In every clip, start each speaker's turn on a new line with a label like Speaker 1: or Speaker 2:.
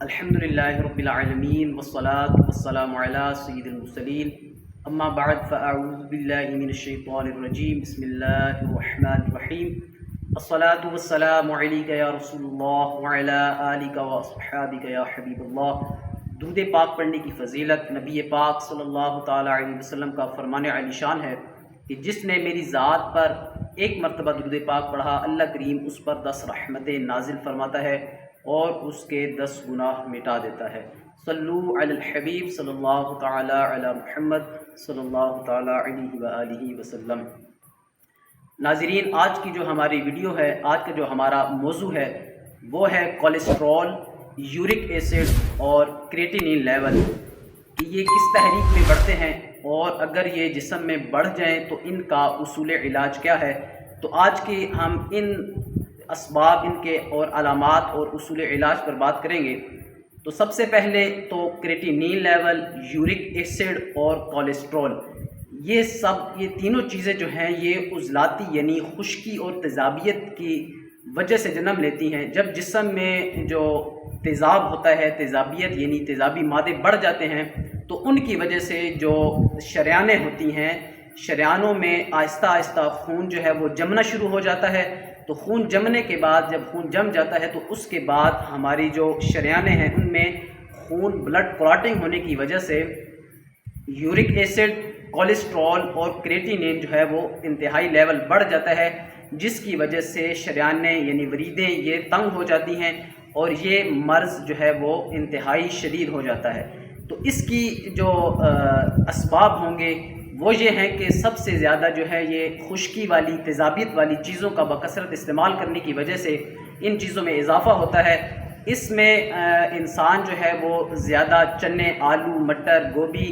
Speaker 1: الحمدللہ رب العالمین والصلاة والسلام علی سید المرسلین اما بعد فاعوذ باللہ من الشیطان الرجیم بسم اللہ الرحمن الرحیم الصلاة والسلام علیک یا رسول اللہ وعلی آلک واصحابک یا حبیب اللہ۔ درود پاک پڑھنے کی فضیلت نبی پاک صلی اللہ تعالیٰ علیہ وسلم کا فرمان عالی شان ہے کہ جس نے میری ذات پر ایک مرتبہ درود پاک پڑھا اللہ کریم اس پر 10 رحمتیں نازل فرماتا ہے اور اس کے 10 گناہ مٹا دیتا ہے۔ صلو علی الحبیب صلی اللہ تعالی علی محمد صلی اللہ تعالی علیہ وآلہ وسلم۔ ناظرین، آج کی جو ہماری ویڈیو ہے، آج کا جو ہمارا موضوع ہے وہ ہے کولیسٹرول، یورک ایسڈ اور کریٹینین لیول کہ یہ کس تحریک میں بڑھتے ہیں اور اگر یہ جسم میں بڑھ جائیں تو ان کا اصول علاج کیا ہے۔ تو آج کی ہم ان اسباب، ان کے اور علامات اور اصول علاج پر بات کریں گے۔ تو سب سے پہلے تو کریٹینین لیول، یورک ایسڈ اور کولیسٹرول، یہ تینوں چیزیں جو ہیں یہ عضلاتی یعنی خشکی اور تیزابیت کی وجہ سے جنم لیتی ہیں۔ جب جسم میں جو تیزاب ہوتا ہے، تیزابیت یعنی تیزابی مادے بڑھ جاتے ہیں تو ان کی وجہ سے جو شریانیں ہوتی ہیں، شریانوں میں آہستہ آہستہ خون جو ہے وہ جمنا شروع ہو جاتا ہے۔ تو خون جمنے کے بعد، جب خون جم جاتا ہے تو اس کے بعد ہماری جو شریانیں ہیں ان میں خون بلڈ کلاٹنگ ہونے کی وجہ سے یورک ایسڈ، کولیسٹرول اور کریٹینین جو ہے وہ انتہائی لیول بڑھ جاتا ہے، جس کی وجہ سے شریانیں یعنی وریدیں یہ تنگ ہو جاتی ہیں اور یہ مرض جو ہے وہ انتہائی شدید ہو جاتا ہے۔ تو اس کی جو اسباب ہوں گے وہ یہ ہیں کہ سب سے زیادہ جو ہے یہ خشکی والی، تیزابیت والی چیزوں کا بکثرت استعمال کرنے کی وجہ سے ان چیزوں میں اضافہ ہوتا ہے۔ اس میں انسان جو ہے وہ زیادہ چنے، آلو، مٹر، گوبھی،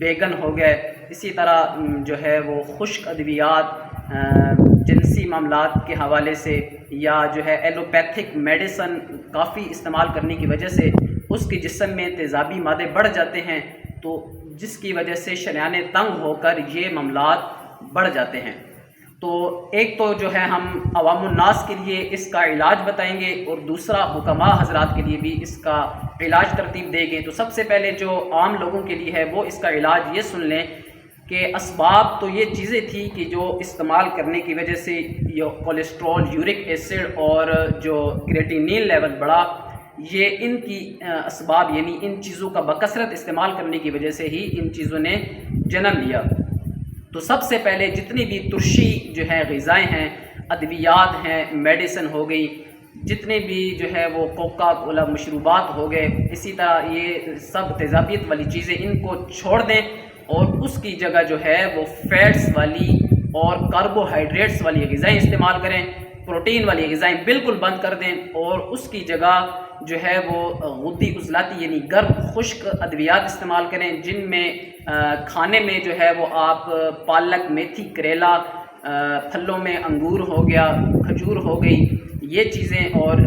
Speaker 1: بیگن ہو گئے، اسی طرح جو ہے وہ خشک ادویات، جنسی معاملات کے حوالے سے یا جو ہے ایلوپیتھک میڈیسن کافی استعمال کرنے کی وجہ سے اس کے جسم میں تیزابی مادے بڑھ جاتے ہیں، تو جس کی وجہ سے شریانیں تنگ ہو کر یہ معاملات بڑھ جاتے ہیں۔ تو ایک تو جو ہے ہم عوام الناس کے لیے اس کا علاج بتائیں گے اور دوسرا حکماء حضرات کے لیے بھی اس کا علاج ترتیب دیں گے۔ تو سب سے پہلے جو عام لوگوں کے لیے ہے وہ اس کا علاج یہ سن لیں کہ اسباب تو یہ چیزیں تھیں کہ جو استعمال کرنے کی وجہ سے یہ کولیسٹرول، یورک ایسڈ اور جو کریٹینین لیول بڑھا، یہ ان کی اسباب یعنی ان چیزوں کا بکثرت استعمال کرنے کی وجہ سے ہی ان چیزوں نے جنم لیا۔ تو سب سے پہلے جتنی بھی ترشی جو ہے غذائیں ہیں، ادویات ہیں، میڈیسن ہو گئی، جتنے بھی جو ہے وہ کوکا کولا مشروبات ہو گئے، اسی طرح یہ سب تیزابیت والی چیزیں ان کو چھوڑ دیں اور اس کی جگہ جو ہے وہ فیٹس والی اور کاربوہائیڈریٹس والی غذائیں استعمال کریں، پروٹین والی غذائیں بالکل بند کر دیں اور اس کی جگہ جو ہے وہ غدی عضلاتی یعنی گرم خشک ادویات استعمال کریں، جن میں کھانے میں جو ہے وہ آپ پالک، میتھی، کریلا، پھلوں میں انگور ہو گیا، کھجور ہو گئی، یہ چیزیں، اور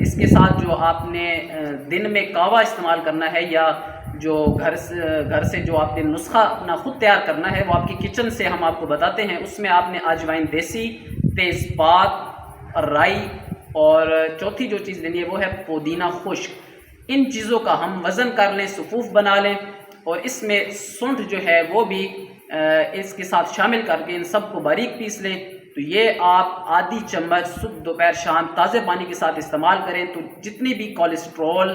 Speaker 1: اس کے ساتھ جو آپ نے دن میں کہوہ استعمال کرنا ہے یا جو گھر سے جو آپ نے نسخہ اپنا خود تیار کرنا ہے وہ آپ کی کچن سے ہم آپ کو بتاتے ہیں۔ اس میں آپ نے اجوائن دیسی، تیز پات، رائی اور چوتھی جو چیز لینی ہے وہ ہے پودینہ خشک۔ ان چیزوں کا ہم وزن کر لیں، صفوف بنا لیں اور اس میں سونڈ جو ہے وہ بھی اس کے ساتھ شامل کر کے ان سب کو باریک پیس لیں۔ تو یہ آپ آدھی چمچ صبح، دوپہر، شام تازے پانی کے ساتھ استعمال کریں تو جتنی بھی کولیسٹرول،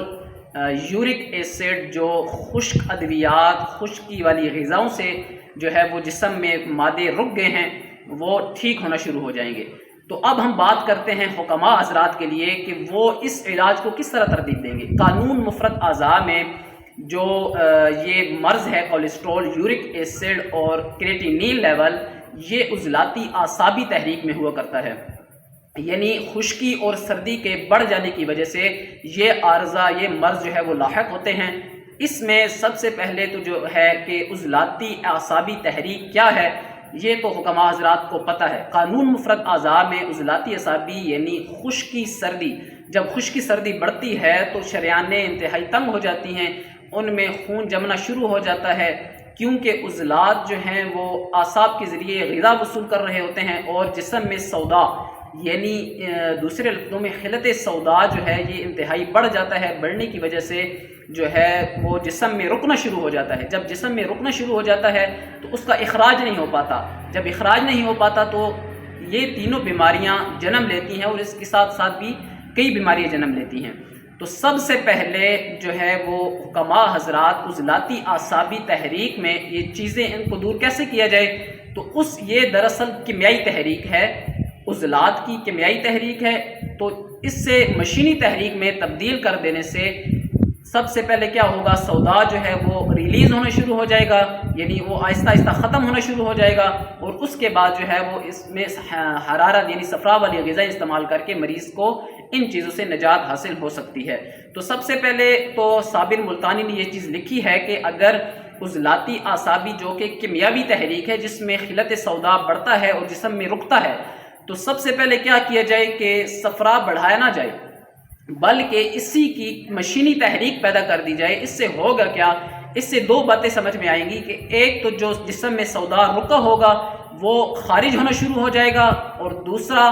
Speaker 1: یورک ایسڈ، جو خشک ادویات، خشکی والی غذاؤں سے جو ہے وہ جسم میں مادے رک گئے ہیں وہ ٹھیک ہونا شروع ہو جائیں گے۔ تو اب ہم بات کرتے ہیں حکماء حضرات کے لیے کہ وہ اس علاج کو کس طرح ترتیب دیں گے۔ قانون مفرد اعضاء میں جو یہ مرض ہے کولیسٹرول، یورک ایسڈ اور کریٹینین لیول، یہ عضلاتی اعصابی تحریک میں ہوا کرتا ہے، یعنی خشکی اور سردی کے بڑھ جانے کی وجہ سے یہ عارضہ، یہ مرض جو ہے وہ لاحق ہوتے ہیں۔ اس میں سب سے پہلے تو جو ہے کہ عضلاتی اعصابی تحریک کیا ہے یہ تو حکماء حضرات کو پتہ ہے۔ قانون مفرد اعضاء میں عضلاتی اعصابی یعنی خشکی سردی، جب خشکی سردی بڑھتی ہے تو شریانیں انتہائی تنگ ہو جاتی ہیں، ان میں خون جمنا شروع ہو جاتا ہے، کیونکہ عضلات جو ہیں وہ اعصاب کے ذریعے غذا وصول کر رہے ہوتے ہیں اور جسم میں سودا یعنی دوسرے لفظوں میں خلت سودا جو ہے یہ انتہائی بڑھ جاتا ہے، بڑھنے کی وجہ سے جو ہے وہ جسم میں رکنا شروع ہو جاتا ہے۔ جب جسم میں رکنا شروع ہو جاتا ہے تو اس کا اخراج نہیں ہو پاتا، جب اخراج نہیں ہو پاتا تو یہ تینوں بیماریاں جنم لیتی ہیں، اور اس کے ساتھ ساتھ بھی کئی بیماریاں جنم لیتی ہیں۔ تو سب سے پہلے جو ہے وہ حکماء حضرات عضلاتی اعصابی تحریک میں یہ چیزیں ان کو دور کیسے کیا جائے، تو یہ دراصل کیمیائی تحریک ہے، عضلات کی کیمیائی تحریک ہے۔ تو اس سے مشینی تحریک میں تبدیل کر دینے سے سب سے پہلے کیا ہوگا، سودا جو ہے وہ ریلیز ہونا شروع ہو جائے گا، یعنی وہ آہستہ آہستہ ختم ہونا شروع ہو جائے گا، اور اس کے بعد جو ہے وہ اس میں حرارت یعنی صفرا والی غذائیں استعمال کر کے مریض کو ان چیزوں سے نجات حاصل ہو سکتی ہے۔ تو سب سے پہلے تو صابر ملتانی نے یہ چیز لکھی ہے کہ اگر عضلاتی اعصابی جو کہ کیمیاوی تحریک ہے جس میں خلت سودا بڑھتا ہے اور جسم میں رکتا ہے، تو سب سے پہلے کیا کیا جائے کہ صفرا بڑھایا نہ جائے، بلکہ اسی کی مشینی تحریک پیدا کر دی جائے۔ اس سے ہوگا کیا، اس سے دو باتیں سمجھ میں آئیں گی کہ ایک تو جو جسم میں سودا رکا ہوگا وہ خارج ہونا شروع ہو جائے گا، اور دوسرا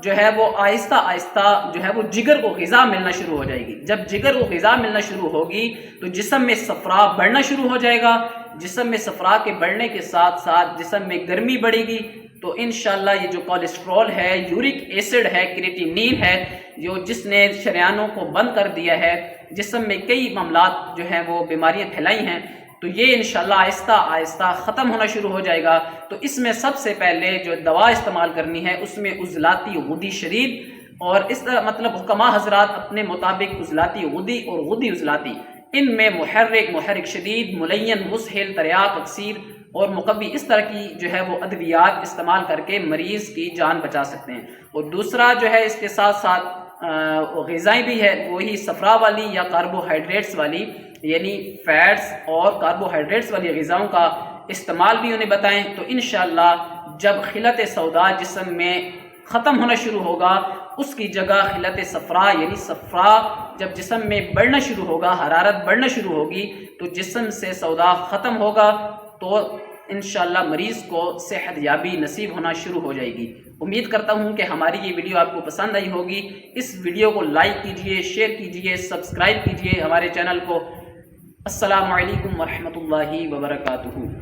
Speaker 1: جو ہے وہ آہستہ آہستہ جو ہے وہ جگر کو غذا ملنا شروع ہو جائے گی۔ جب جگر کو غذا ملنا شروع ہوگی تو جسم میں صفرا بڑھنا شروع ہو جائے گا، جسم میں صفرا کے بڑھنے کے ساتھ ساتھ جسم میں گرمی بڑھے گی، تو انشاءاللہ یہ جو کولیسٹرول ہے، یورک ایسڈ ہے، کریٹینین ہے، جس نے شریانوں کو بند کر دیا ہے، جسم میں کئی معاملات جو ہیں وہ بیماریاں پھیلائی ہیں، تو یہ انشاءاللہ آہستہ آہستہ ختم ہونا شروع ہو جائے گا۔ تو اس میں سب سے پہلے جو دوا استعمال کرنی ہے اس میں عضلاتی غدی شدید، اور اس طرح مطلب حکماء حضرات اپنے مطابق عضلاتی غدی اور غدی عضلاتی، ان میں محرک شدید، ملین، مسہل، تریاق، اکسیر اور مقوی، اس طرح کی جو ہے وہ ادویات استعمال کر کے مریض کی جان بچا سکتے ہیں۔ اور دوسرا جو ہے اس کے ساتھ ساتھ غذائیں بھی ہے، وہی صفرا والی یا کاربوہائیڈریٹس والی، یعنی فیٹس اور کاربوہائیڈریٹس والی غذاؤں کا استعمال بھی انہیں بتائیں۔ تو انشاءاللہ جب خلت سودا جسم میں ختم ہونا شروع ہوگا، اس کی جگہ خلت صفرا یعنی صفرا جب جسم میں بڑھنا شروع ہوگا، حرارت بڑھنا شروع ہوگی، تو جسم سے سودا ختم ہوگا، تو انشاءاللہ مریض کو صحت یابی نصیب ہونا شروع ہو جائے گی۔ امید کرتا ہوں کہ ہماری یہ ویڈیو آپ کو پسند آئی ہوگی۔ اس ویڈیو کو لائک کیجئے، شیئر کیجئے، سبسکرائب کیجئے ہمارے چینل کو۔ السلام علیکم ورحمۃ اللہ وبرکاتہ۔